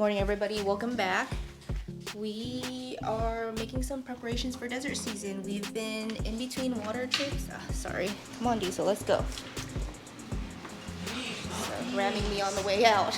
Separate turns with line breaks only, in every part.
Morning everybody, welcome back. We are making some preparations for desert season. We've been in between water trips. Sorry, come on Diesel, let's go. Ramming me on the way out.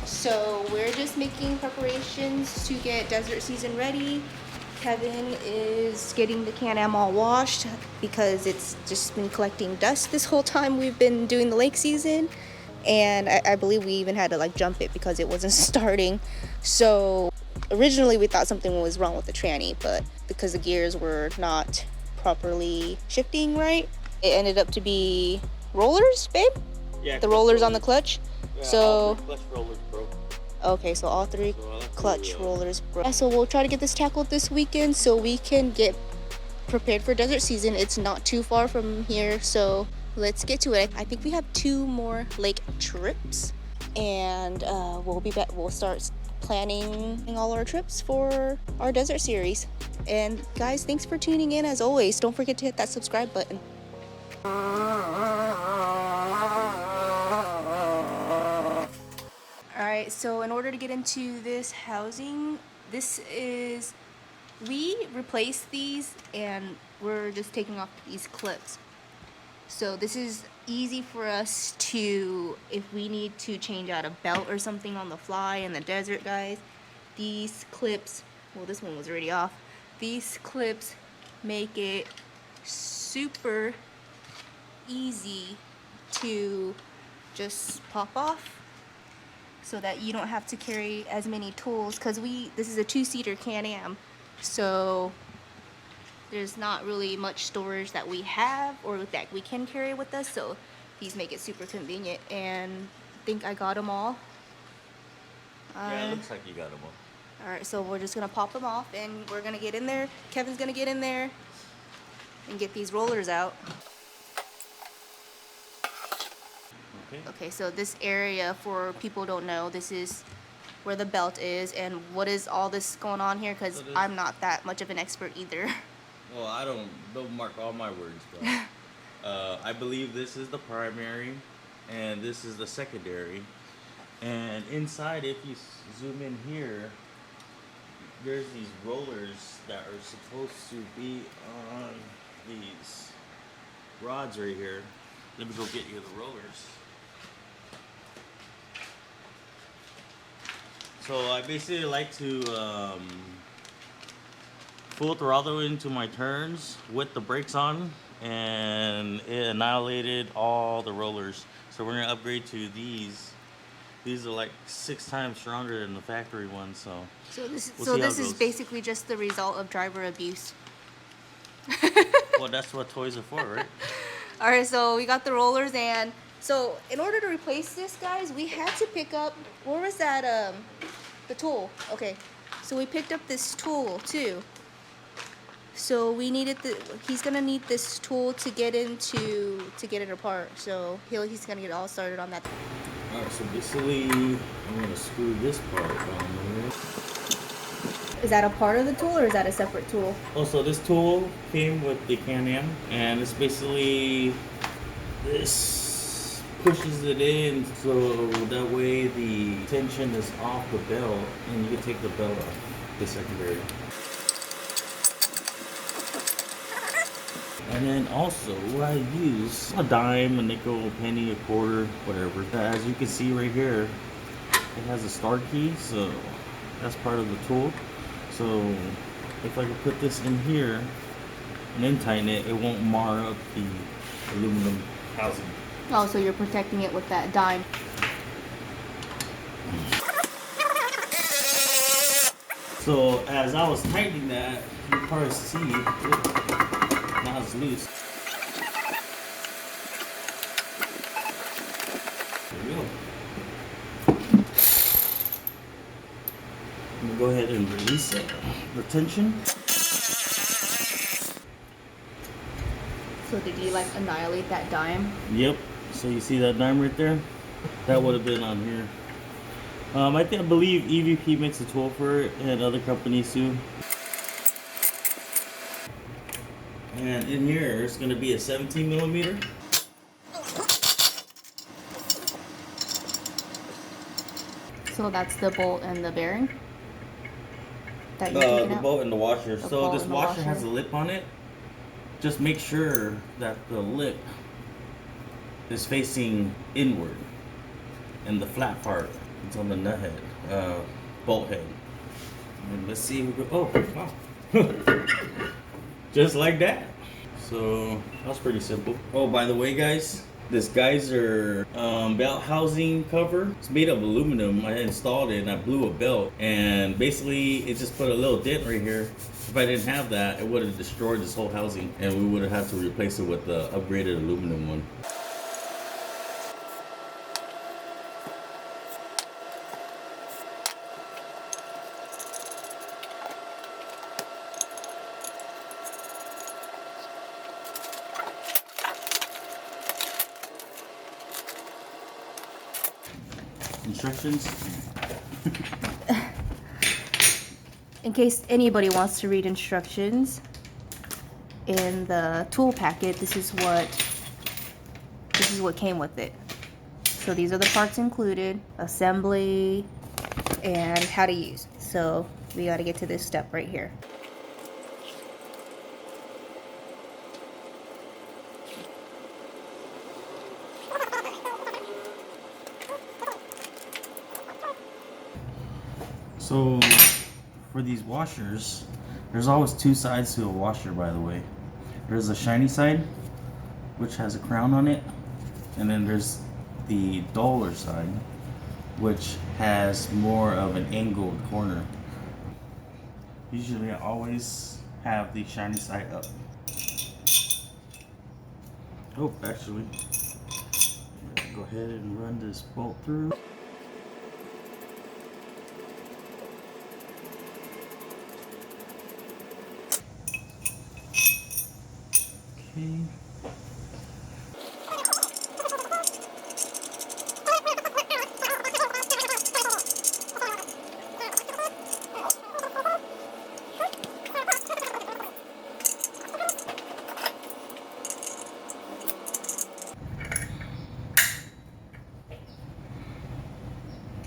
So we're just making preparations to get desert season ready. Kevin is getting the Can-Am all washed because it's just been collecting dust this whole time we've been doing the lake season. And I believe we even had to like jump it because it wasn't starting. So originally we thought something was wrong with the tranny, but because the gears were not properly shifting right, it ended up to be rollers, babe?
Yeah,
the rollers on the clutch.
Yeah,
so
all three clutch rollers broke.
Okay, so all three clutch rollers broke. Yeah, so we'll try to get this tackled this weekend so we can get prepared for desert season. It's not too far from here, so let's get to it. I think we have 2 more lake trips, and we'll be back. We'll start planning all our trips for our desert series. And guys, thanks for tuning in as always. Don't forget to hit that subscribe button. Alright, so in order to get into this housing, we replaced these and we're just taking off these clips. So this is easy for us to, if we need to change out a belt or something on the fly in the desert, guys, these clips, well, this one was already off. These clips make it super easy to just pop off so that you don't have to carry as many tools, because this is a 2-seater Can-Am, so there's not really much storage that we have or that we can carry with us, so these make it super convenient. And I think I got them all.
Yeah, it looks like you got them all.
Alright, so we're just gonna pop them off and we're gonna get in there. Kevin's gonna get in there and get these rollers out. Okay, so this area, for people who don't know, this is where the belt is. And what is all this going on here? Because I'm not that much of an expert either.
Well, I don't mark all my words, but I believe this is the primary and this is the secondary. And inside, if you zoom in here, there's these rollers that are supposed to be on these rods right here. Let me go get you the rollers. So I basically like to full throttle into my turns with the brakes on, and it annihilated all the rollers. So we're gonna upgrade to these. These are like 6 times stronger than the factory ones. So
this is basically just the result of driver abuse.
Well, that's what toys are for, right?
All right, so we got the rollers, and so in order to replace this, guys, we had to pick up, where was that, the tool. Okay, so we picked up this tool too. So we needed he's gonna need this tool to get it apart. So he's gonna get all started on that.
All right, so basically I'm gonna screw this part on there.
Is that a part of the tool or is that a separate tool?
Also, this tool came with the Can-Am, and it's basically this pushes it in so that way the tension is off the belt and you can take the belt off the secondary. And then also I use a dime, a nickel, a penny, a quarter, whatever. As you can see right here, it has a start key, so that's part of the tool. So if I can put this in here and then tighten it, it won't mar up the aluminum housing.
Oh, so you're protecting it with that dime.
So as I was tightening that, you can probably see now it's loose. There we go. I'm gonna go ahead and release the tension.
So did you like annihilate that dime?
Yep. So you see that dime right there? That would have been on here. I believe EVP makes a tool for it, and other companies too. And in here, it's going to be a 17 millimeter.
So that's the bolt and the bearing that you're taking
The
out?
bolt and the washer.
The
So
bolt
this
and the
washer has
washer.
a lip on it. Just make sure that the lip is facing inward, and the flat part is on the nut head, bolt head. And let's see if we go. Oh, wow! Just like that. So that was pretty simple. Oh, by the way, guys, this geyser belt housing cover, it's made of aluminum. I installed it and I blew a belt, and basically it just put a little dent right here. If I didn't have that, it would have destroyed this whole housing, and we would have had to replace it with the upgraded aluminum one. Instructions.
In case anybody wants to read instructions, in the tool packet, this is what came with it. So these are the parts included, assembly, and how to use. So we got to get to this step right here.
So for these washers, there's always two sides to a washer, by the way. There's a shiny side, which has a crown on it, and then there's the duller side, which has more of an angled corner. Usually I always have the shiny side up. Oh, actually, go ahead and run this bolt through. Okay.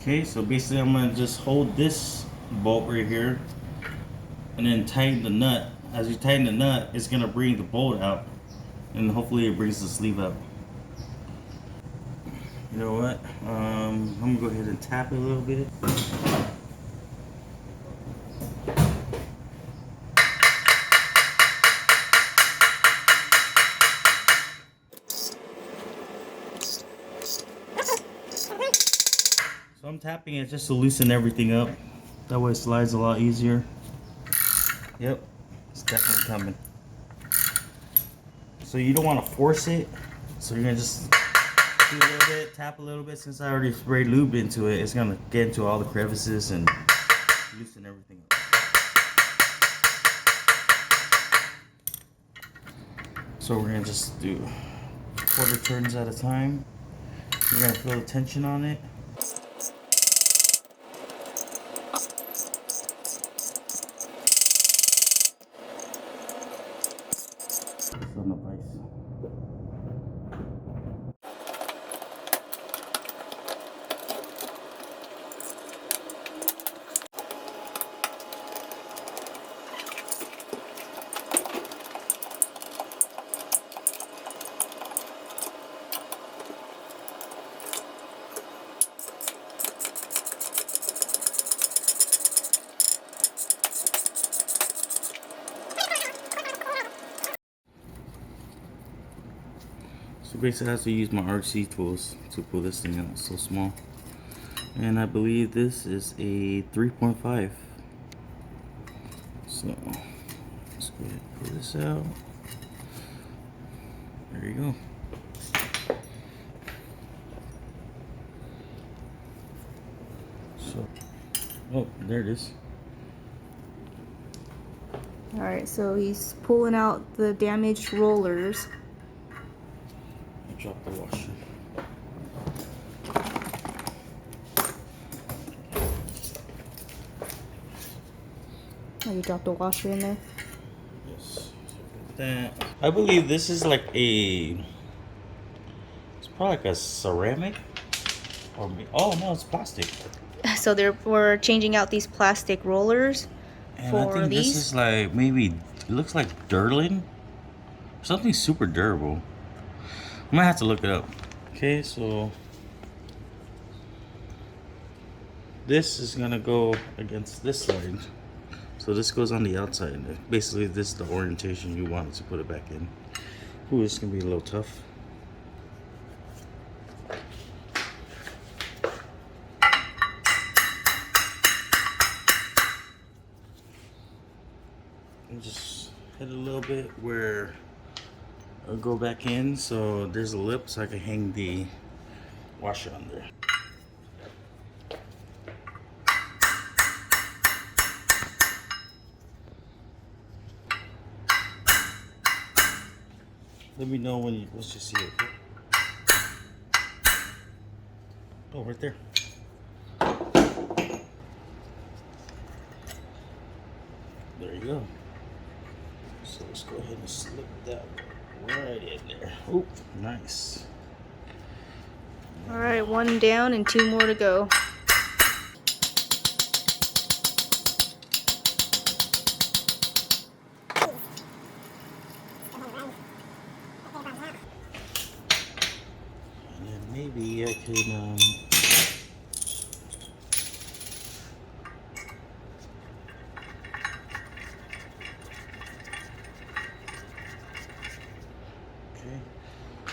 Okay, so basically I'm gonna just hold this bolt right here and then tighten the nut. As you tighten the nut, it's gonna bring the bolt out, and hopefully it brings the sleeve up. You know what? I'm gonna go ahead and tap it a little bit. So I'm tapping it just to loosen everything up. That way it slides a lot easier. Yep, it's definitely coming. So you don't want to force it. So you're gonna just do a little bit, tap a little bit. Since I already sprayed lube into it, it's gonna get into all the crevices and loosen everything up. So we're gonna just do quarter turns at a time. You're gonna feel the tension on it. It's on the vise. So basically I have to use my RC tools to pull this thing out. It's so small. And I believe this is a 3.5. So let's go ahead and pull this out. There you go. So, oh, there it is.
All right, so he's pulling out the damaged rollers.
I dropped the washer.
Oh, you dropped the washer in there?
Yes. That. I believe this is like a. It's probably like a ceramic. Or oh no, it's plastic.
So we're changing out these plastic rollers
And
for
I think
these.
this is like maybe it looks like Durlin, something super durable. I might have to look it up. Okay, so this is gonna go against this side. So this goes on the outside. Basically, this is the orientation you wanted to put it back in. Ooh, this is gonna be a little tough. And just hit a little bit where I'll go back in. So there's a lip, so I can hang the washer on there. Let me know when once you see it. Oh, right there. There you go. So let's go ahead and slip that right in there. Oh, nice.
All right, one down and 2 more to go.
And then maybe I can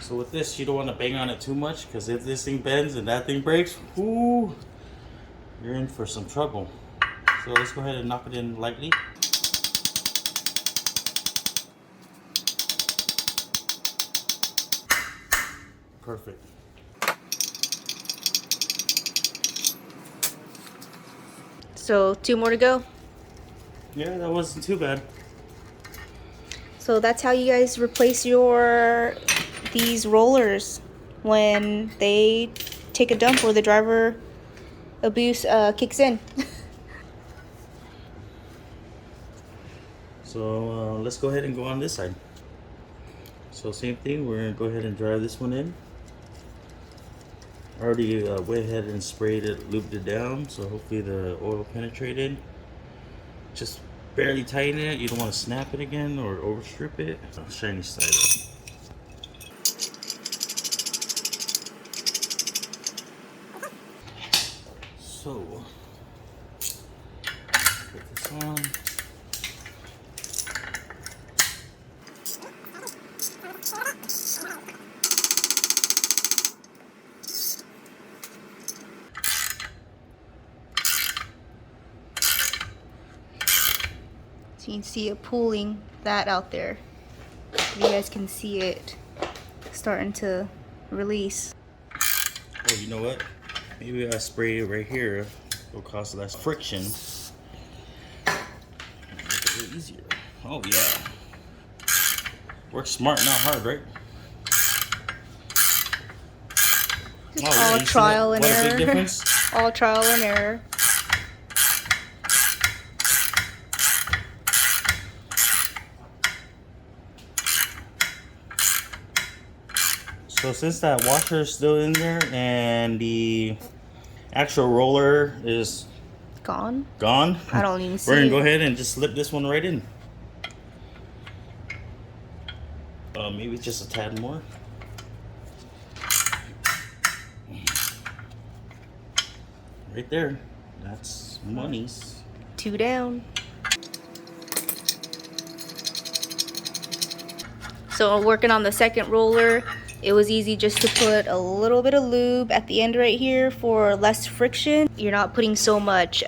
so with this, you don't want to bang on it too much, because if this thing bends and that thing breaks, whoo, you're in for some trouble. So let's go ahead and knock it in lightly. Perfect.
So 2 more to go.
Yeah, that wasn't too bad.
So that's how you guys replace these rollers when they take a dump or the driver abuse kicks in.
So let's go ahead and go on this side. So same thing, we're gonna go ahead and drive this one in. I already went ahead and sprayed it, lubed it down, so hopefully the oil penetrated. Just barely tighten it, you don't want to snap it again or overstrip it. Shiny side up. So, put this on.
So you can see it pulling that out there. You guys can see it starting to release.
Oh, you know what? Maybe I spray it right here. It'll cause less friction. Make it a little easier. Oh yeah. Work smart, not hard, right?
Just
Oh,
all
yeah, you see
trial
that?
and
What a
error.
big difference.
All trial and error.
So since that washer is still in there and the actual roller is
Gone?
gone,
I don't even see
we're gonna
it.
go ahead and just slip this one right in. Maybe just a tad more. Right there. That's monies.
2 down. So working on the second roller, it was easy just to put a little bit of lube at the end right here for less friction. You're not putting so much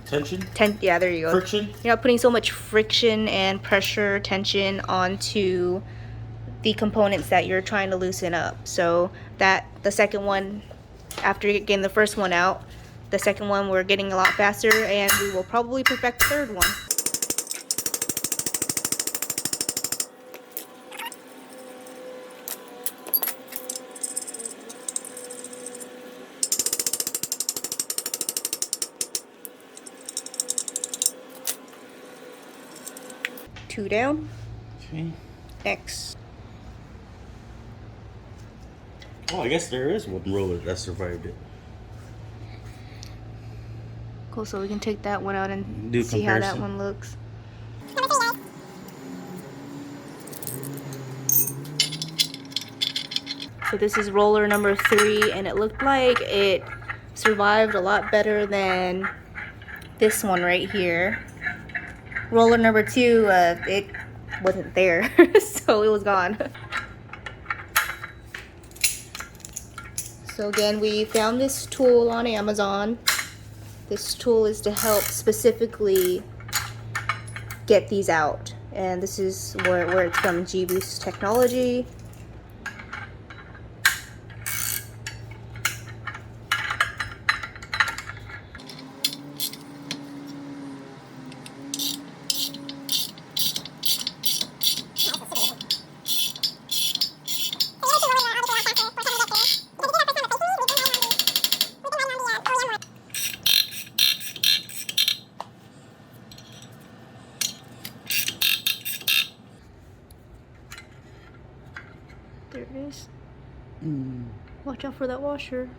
Tension?
yeah, there you go.
Friction?
You're not putting so much friction and pressure, tension onto the components that you're trying to loosen up. So that the second one, after getting the first one out, the second one we're getting a lot faster, and we will probably perfect the third one. Two down.
Okay.
Next.
Oh, I guess there is one roller that survived it.
Oh, so we can take that one out and
Do
see how that
comparison.
one looks. So this is roller number 3, and it looked like it survived a lot better than this one right here. Roller number 2, it wasn't there, so it was gone. So again, we found this tool on Amazon. This tool is to help specifically get these out, and this is where it's from, G-Boost Technology. There it is. Watch out for that washer.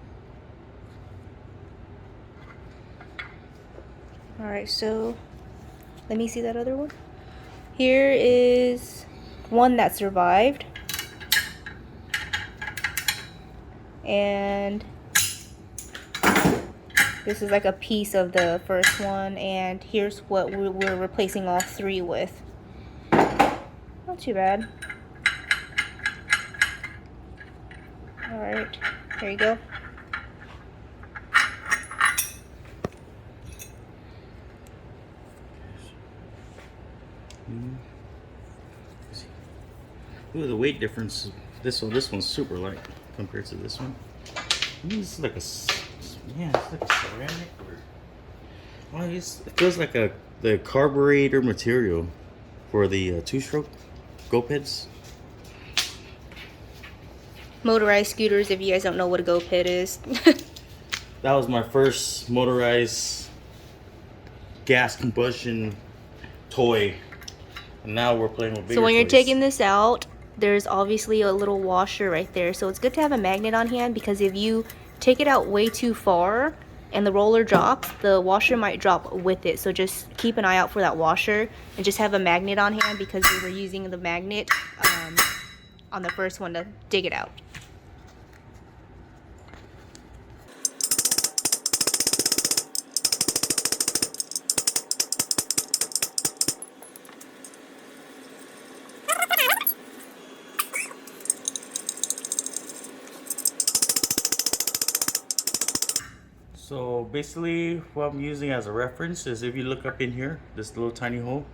Alright, so let me see that other one. Here is one that survived. And this is like a piece of the first one, and here's what we're replacing all 3 with. Not too bad. Alright, there you go.
Ooh, the weight difference. This one's super light compared to this one. This is like it's like a ceramic or it feels like the carburetor material for the 2-stroke go-peds.
Motorized scooters, if you guys don't know what a go-ped is.
That was my first motorized gas combustion toy, and now we're playing with bigger
So when you're
toys.
taking this out, there's obviously a little washer right there. So it's good to have a magnet on hand, because if you take it out way too far and the roller drops, the washer might drop with it. So just keep an eye out for that washer, and just have a magnet on hand, because we were using the magnet on the first one to dig it out.
So basically what I'm using as a reference is, if you look up in here, this little tiny hole,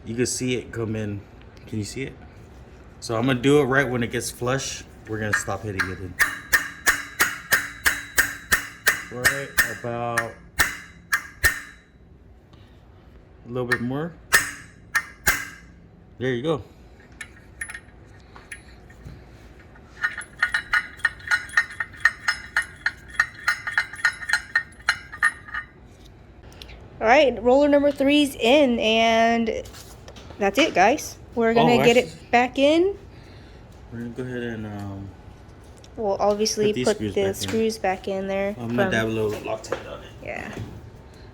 you can see it come in. Can you see it? So I'm gonna do it right when it gets flush. We're gonna stop hitting it in. Right about a little bit more. There you go.
Alright, roller number 3's in, and that's it, guys. We're gonna get it back in.
We're gonna go ahead and
We'll obviously put the
screws
screws back in there.
I'm gonna dab a little Loctite on it.
Yeah.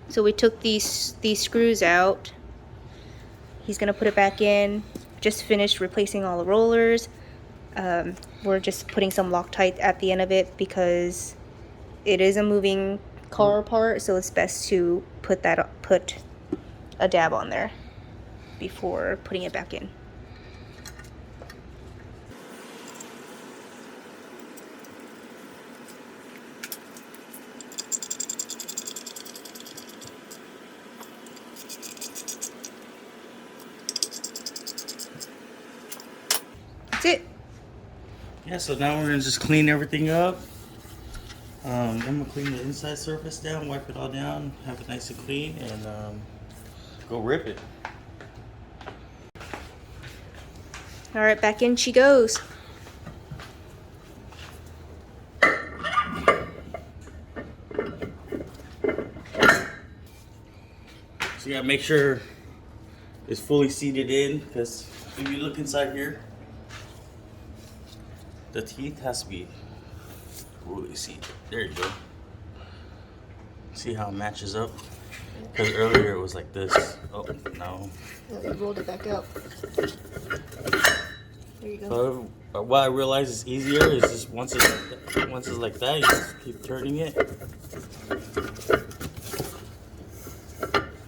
So we took these screws out. He's gonna put it back in. Just finished replacing all the rollers. We're just putting some Loctite at the end of it, because it is a moving car part, so it's best to put a dab on there before putting it back in. That's it.
Yeah, so now we're gonna just clean everything up. I'm gonna clean the inside surface down, wipe it all down, have it nice and clean, and go rip it.
All right, back in she goes.
So you gotta make sure it's fully seated in, because if you look inside here, the teeth has to be fully seated. There you go. See how it matches up? Because earlier it was like this. Oh, no.
You rolled it back out. There you go.
So what I realized is easier is just once it's like that, you just keep turning it.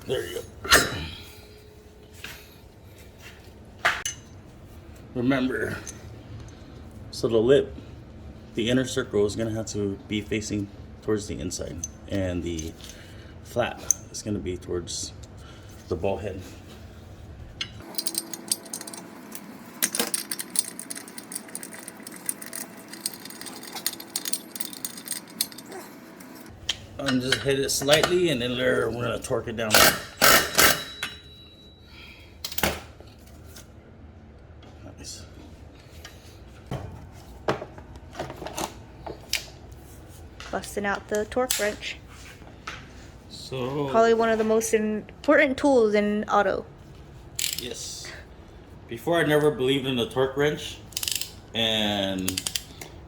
There you go. Remember, so the lip, the inner circle is gonna have to be facing towards the inside, and the flap is gonna be towards the ball head. And just hit it slightly, and then we're gonna torque it down. Nice.
Busting out the torque wrench.
So
Probably one of the most important tools in auto.
yes. Before I never believed in the torque wrench, and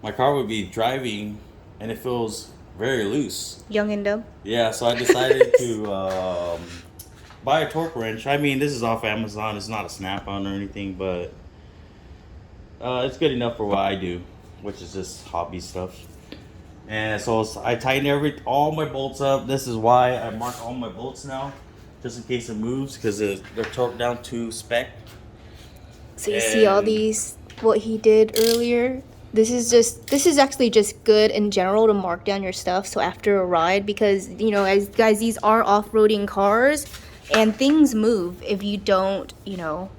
my car would be driving, and it feels very loose.
Young and dumb.
Yeah, so I decided to buy a torque wrench. I mean, this is off Amazon. It's not a Snap-on or anything, but it's good enough for what I do, which is just hobby stuff. And so I tighten all my bolts up. This is why I mark all my bolts now, just in case it moves, because they're torqued down to spec.
So you see all these, what he did earlier. This is actually just good in general to mark down your stuff. So after a ride, because you know, as guys, these are off-roading cars, and things move if you don't, you know,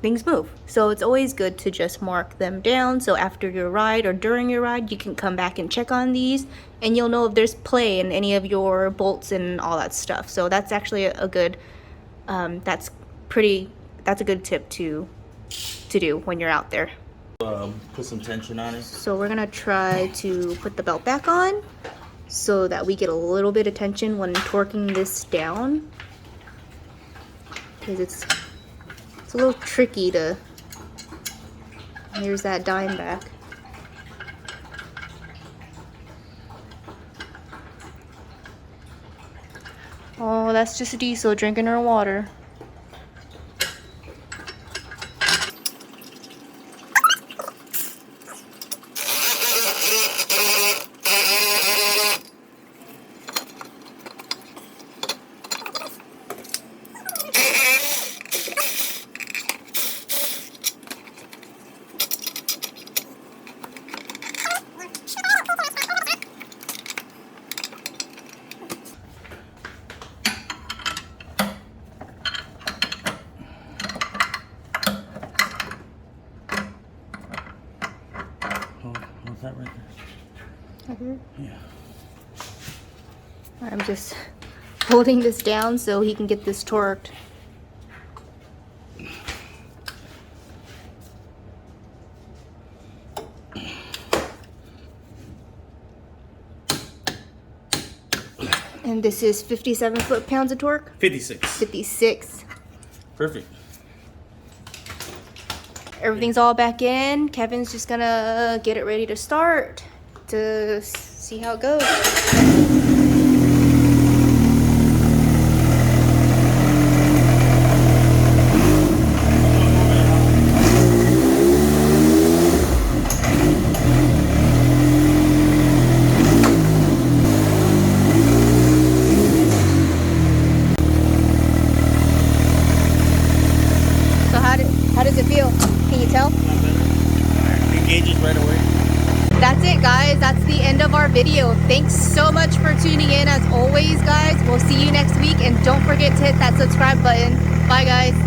things move. So it's always good to just mark them down. So after your ride or during your ride, you can come back and check on these, and you'll know if there's play in any of your bolts and all that stuff. So that's actually a good, that's a good tip to do when you're out there.
Put some tension on it.
So we're gonna try to put the belt back on so that we get a little bit of tension when torquing this down, because it's a little tricky to. Here's that dime back. Oh, that's just a diesel drinking her water.
What's that right there? Yeah.
I'm just holding this down so he can get this torqued. And this is 57 foot-pounds of torque?
56.
56.
Perfect.
Everything's all back in. Kevin's just gonna get it ready to start to see how it goes. So how does it feel? Can you tell?
Engages right away.
That's it, guys. That's the end of our video. Thanks so much for tuning in. As always, guys, we'll see you next week. And don't forget to hit that subscribe button. Bye, guys.